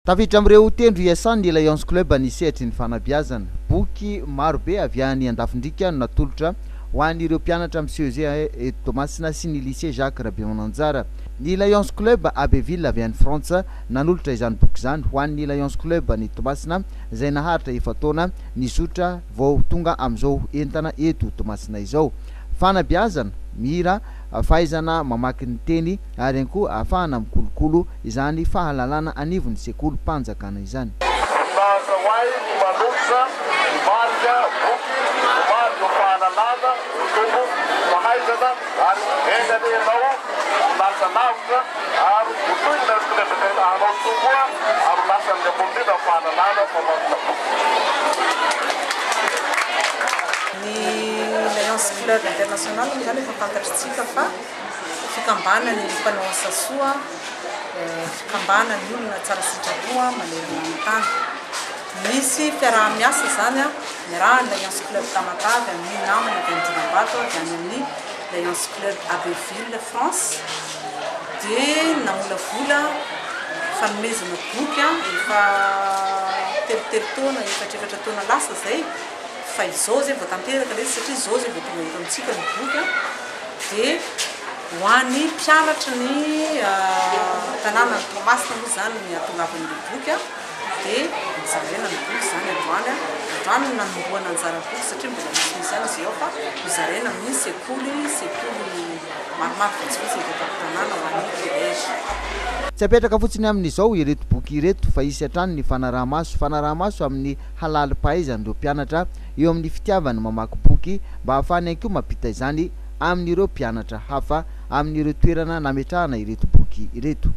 Tafiditra am'ireo tendro iasany ny Lions Club anisehatra ny fanabeazana. Boky marobe avy any Andafindrika no natolotra ho an'ireo mpianatra amin'ny CEG Tomasina sy ny lycée Jacques Rabemananjara. Ny Lions Club Abbeville avy any Frantsa nanolotra izany boky izany ho an'ny Lions Club ny Tomasina izay naharitra efa taona nizotra vao tonga amin'izao entana eto Tomasina izao. Fanabeazana, mira, fahaizana mamaky ny teny ary ihany koa ahafahana mikolokolo izany fahalalana anivon'ny sekolim-panjakana izany. Lions Club International zany efa fantatritsika fa fikambanany mpanao asa soa, fikambanany olona tsara sitrapoa manerana ny tany. Misy fiaraha-miasa zany miarahana Lions Club Tamatavy amin'ny namana avy amin'ny Dinambato avy amin'ny Lions Club Abbeville France dia namolavola fanomezana boky efa telotelo taona efatrefatra taona lasa zay. Fa izao zay vao tanteraka ilay satria izao zay vao tonga eto amintsika ny boky dia ho an'ny mpianatra ny tanàna ny Tomasina moa zany ny atongavan'ilay boky dia mizarena ny boky zany androany no nanomboana anjara boky satria mbola misy any izy ao fa mizarena amin'ny sekoly maromaro vitsivitsy eto tanàna ho an'ny collège. Tsy apetraka fotsiny amin'izao ireto boky ireto fa isy hatrany ny fanaraha-maso amin'ny halali-pahaizan'ireo mpianatra eo amin'ny fitiavany mamaky boky mba ahafahany ihany koa mampita izany amin'ireo mpianatra hafa amin'ireo toerana nametrahana ireto boky ireto.